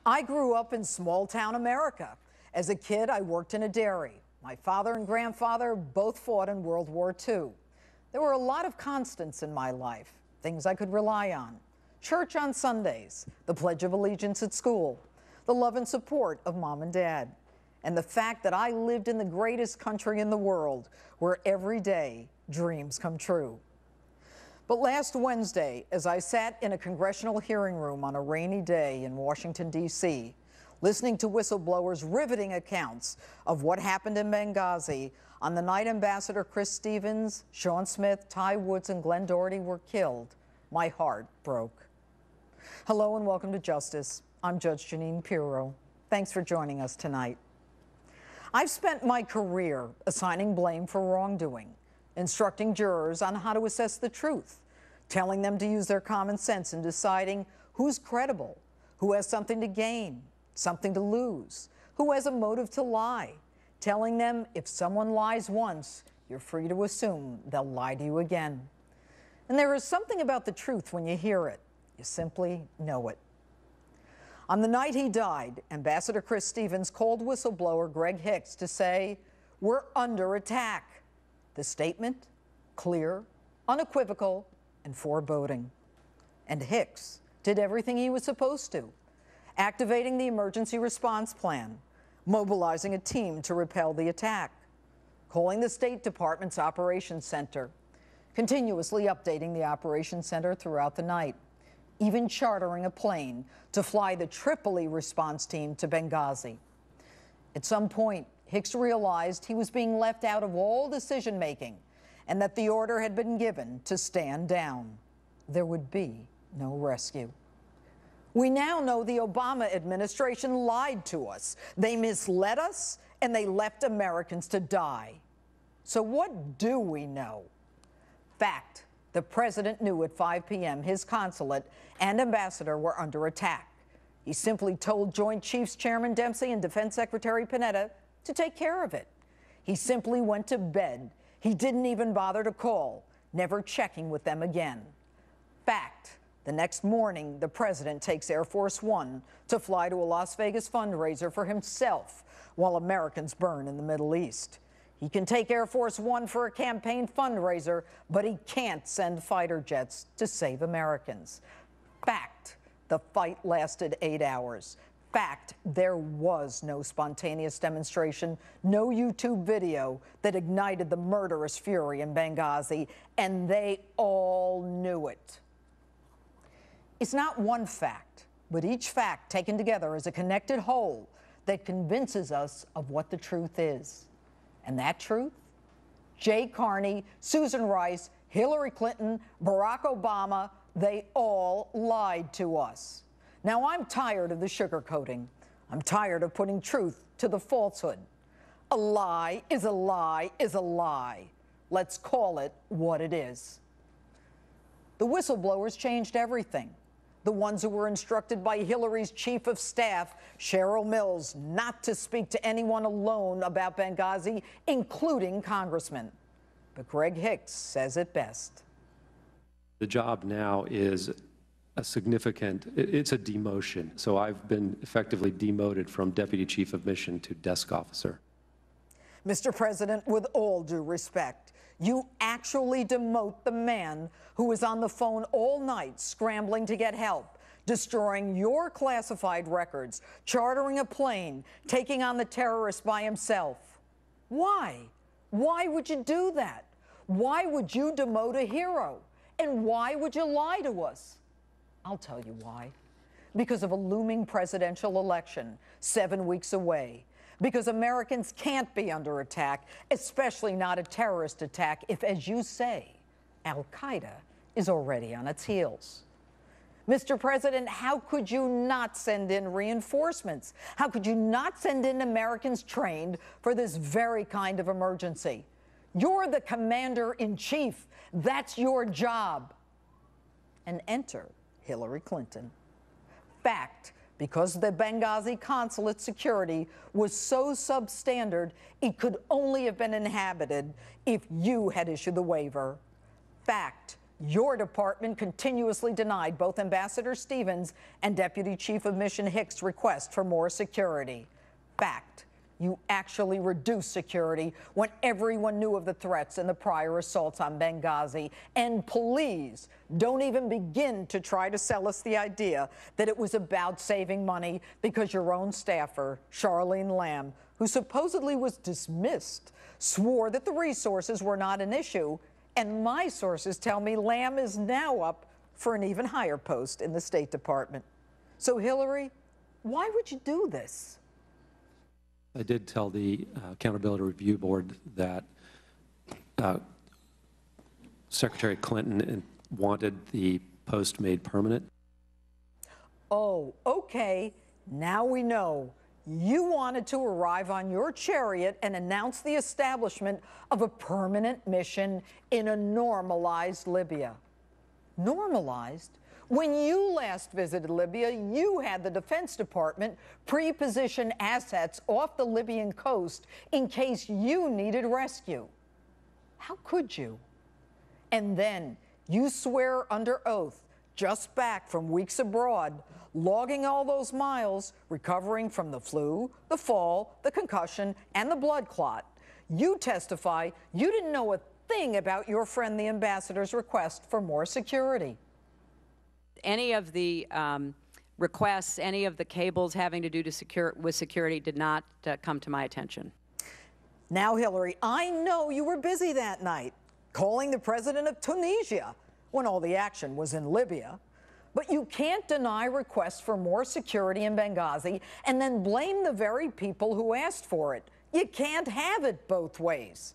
I grew up in small-town America. As a kid, I worked in a dairy. My father and grandfather both fought in World War II. There were a lot of constants in my life, things I could rely on. Church on Sundays, the Pledge of Allegiance at school, the love and support of mom and dad, and the fact that I lived in the greatest country in the world, where every day dreams come true. But last Wednesday, as I sat in a congressional hearing room on a rainy day in Washington, D.C., listening to whistleblowers' riveting accounts of what happened in Benghazi on the night Ambassador Chris Stevens, Sean Smith, Ty Woods, and Glenn Doherty were killed, my heart broke. Hello and welcome to Justice. I'm Judge Jeanine Pirro. Thanks for joining us tonight. I've spent my career assigning blame for wrongdoing, instructing jurors on how to assess the truth, telling them to use their common sense in deciding who's credible, who has something to gain, something to lose, who has a motive to lie, telling them if someone lies once, you're free to assume they'll lie to you again. And there is something about the truth when you hear it. You simply know it. On the night he died, Ambassador Chris Stevens called whistleblower Greg Hicks to say, "We're under attack." The statement, clear, unequivocal, and foreboding. And Hicks did everything he was supposed to, activating the emergency response plan, mobilizing a team to repel the attack, calling the State Department's Operations Center, continuously updating the Operations Center throughout the night, even chartering a plane to fly the Tripoli response team to Benghazi. At some point, Hicks realized he was being left out of all decision-making and that the order had been given to stand down. There would be no rescue. We now know the Obama administration lied to us. They misled us, and they left Americans to die. So what do we know? Fact: the president knew at 5 p.m. his consulate and ambassador were under attack. He simply told Joint Chiefs Chairman Dempsey and Defense Secretary Panetta to take care of it. He simply went to bed. He didn't even bother to call, never checking with them again. Fact: the next morning, the president takes Air Force One to fly to a Las Vegas fundraiser for himself while Americans burn in the Middle East. He can take Air Force One for a campaign fundraiser, but he can't send fighter jets to save Americans. Fact: the fight lasted 8 hours. Fact: there was no spontaneous demonstration, no YouTube video that ignited the murderous fury in Benghazi, and they all knew it. It's not one fact, but each fact taken together as a connected whole that convinces us of what the truth is. And that truth? Jay Carney, Susan Rice, Hillary Clinton, Barack Obama, they all lied to us. Now, I'm tired of the sugarcoating. I'm tired of putting truth to the falsehood. A lie is a lie is a lie. Let's call it what it is. The whistleblowers changed everything. The ones who were instructed by Hillary's chief of staff, Cheryl Mills, not to speak to anyone alone about Benghazi, including congressmen. But Greg Hicks says it best. The job now is it's a demotion. So I've been effectively demoted from deputy chief of mission to desk officer. Mr. President, with all due respect, you actually demote the man who was on the phone all night scrambling to get help, destroying your classified records, chartering a plane, taking on the terrorist by himself. Why? Why would you do that? Why would you demote a hero? And why would you lie to us? I'll tell you why. Because of a looming presidential election 7 weeks away. Because Americans can't be under attack, especially not a terrorist attack, if, as you say, Al-Qaeda is already on its heels. Mr. President, how could you not send in reinforcements? How could you not send in Americans trained for this very kind of emergency? You're the commander-in-chief. That's your job. And enter Hillary Clinton. Fact: because the Benghazi consulate security was so substandard, it could only have been inhabited if you had issued the waiver. Fact: Your department continuously denied both Ambassador Stevens and Deputy Chief of Mission Hicks' request for more security. Fact, you actually reduced security when everyone knew of the threats and the prior assaults on Benghazi. And please don't even begin to try to sell us the idea that it was about saving money, because your own staffer, Charlene Lamb, who supposedly was dismissed, swore that the resources were not an issue. And my sources tell me Lamb is now up for an even higher post in the State Department. So, Hillary, why would you do this? I did tell the Accountability Review Board that Secretary Clinton wanted the post made permanent. Oh, okay. Now we know. You wanted to arrive on your chariot and announce the establishment of a permanent mission in a normalized Libya. Normalized? When you last visited Libya, you had the Defense Department pre-position assets off the Libyan coast in case you needed rescue. How could you? And then you swear under oath, just back from weeks abroad, logging all those miles, recovering from the flu, the fall, the concussion, and the blood clot. You testify you didn't know a thing about your friend the ambassador's request for more security. Any of the requests, any of the cables having to do with security did not come to my attention. Now, Hillary, I know you were busy that night calling the president of Tunisia when all the action was in Libya. But you can't deny requests for more security in Benghazi and then blame the very people who asked for it. You can't have it both ways.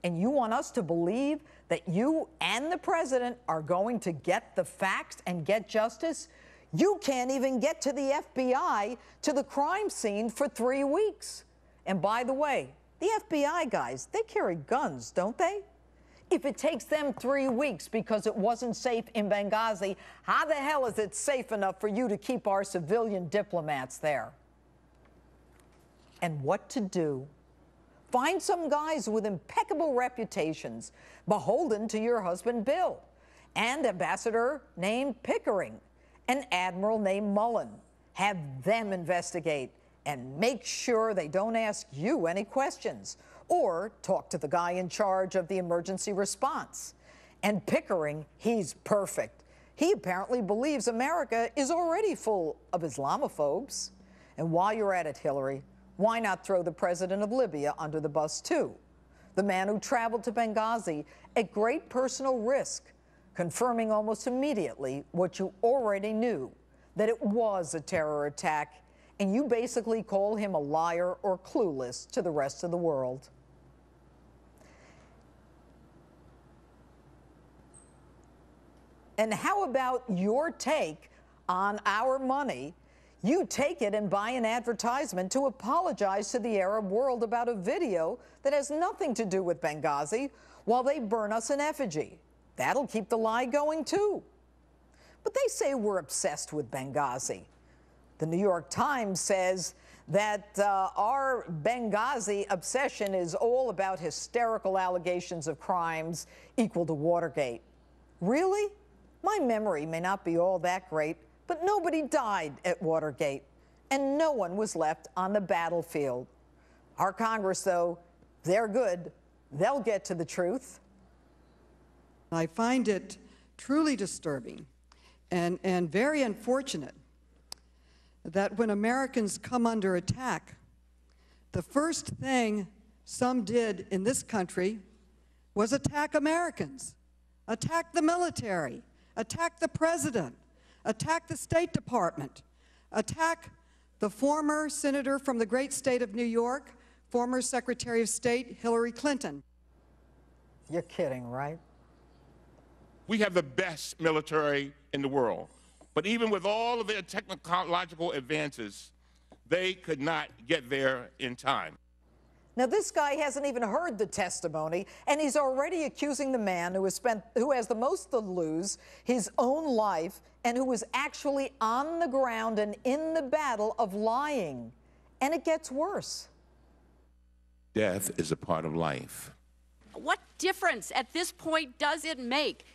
And you want us to believe that you and the president are going to get the facts and get justice? You can't even get to the FBI, to the crime scene, for 3 weeks. And by the way, the FBI guys, they carry guns, don't they? If it takes them 3 weeks because it wasn't safe in Benghazi, how the hell is it safe enough for you to keep our civilian diplomats there? And what to do? Find some guys with impeccable reputations, beholden to your husband Bill, and ambassador named Pickering, an admiral named Mullen. Have them investigate and make sure they don't ask you any questions, or talk to the guy in charge of the emergency response. And Pickering, he's perfect. He apparently believes America is already full of Islamophobes. And while you're at it, Hillary, why not throw the president of Libya under the bus, too? The man who traveled to Benghazi at great personal risk, confirming almost immediately what you already knew, that it was a terror attack, and you basically call him a liar or clueless to the rest of the world. And how about your take on our money? You take it and buy an advertisement to apologize to the Arab world about a video that has nothing to do with Benghazi while they burn us in effigy. That'll keep the lie going, too. But they say we're obsessed with Benghazi. The New York Times says that our Benghazi obsession is all about hysterical allegations of crimes equal to Watergate. Really? My memory may not be all that great, but nobody died at Watergate, and no one was left on the battlefield. Our Congress, though, they're good. They'll get to the truth. I find it truly disturbing and very unfortunate that when Americans come under attack, the first thing some did in this country was attack Americans, attack the military, attack the president, attack the State Department, attack the former senator from the great state of New York, former Secretary of State Hillary Clinton. You're kidding, right? We have the best military in the world. But even with all of their technological advances, they could not get there in time. Now, this guy hasn't even heard the testimony, and he's already accusing the man who has the most to lose, his own life, and who was actually on the ground and in the battle, of lying. And it gets worse. Death is a part of life. What difference at this point does it make?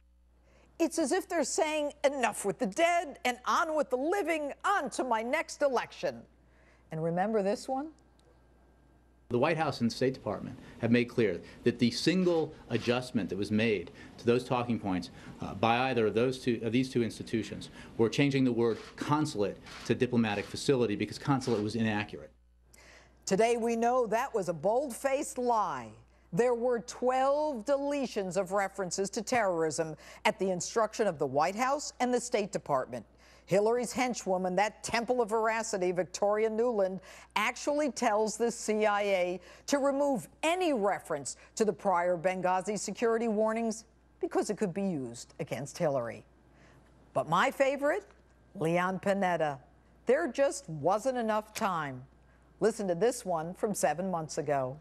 it's as if they're saying, enough with the dead and on with the living, on to my next election. And remember this one? The White House and the State Department have made clear that the single adjustment that was made to those talking points by either of these two institutions were changing the word consulate to diplomatic facility because consulate was inaccurate. Today we know that was a bold-faced lie. There were 12 deletions of references to terrorism at the instruction of the White House and the State Department. Hillary's henchwoman, that temple of veracity, Victoria Nuland, actually tells the CIA to remove any reference to the prior Benghazi security warnings because it could be used against Hillary. But my favorite, Leon Panetta. There just wasn't enough time. Listen to this one from 7 months ago.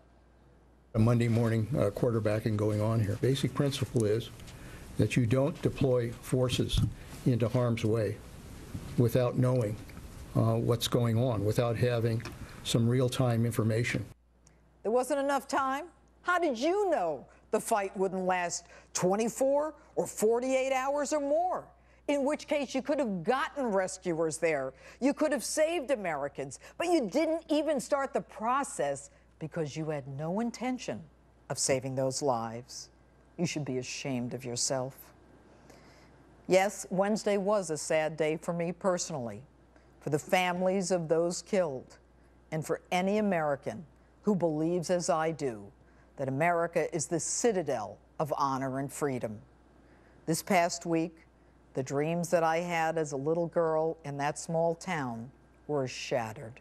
A Monday morning quarterbacking going on here. Basic principle is that you don't deploy forces into harm's way without knowing what's going on, without having some real-time information. There wasn't enough time? How did you know the fight wouldn't last 24 or 48 hours or more? In which case you could have gotten rescuers there. You could have saved Americans, but you didn't even start the process because you had no intention of saving those lives. You should be ashamed of yourself. Yes, Wednesday was a sad day for me personally, for the families of those killed, and for any American who believes, as I do, that America is the citadel of honor and freedom. This past week, the dreams that I had as a little girl in that small town were shattered.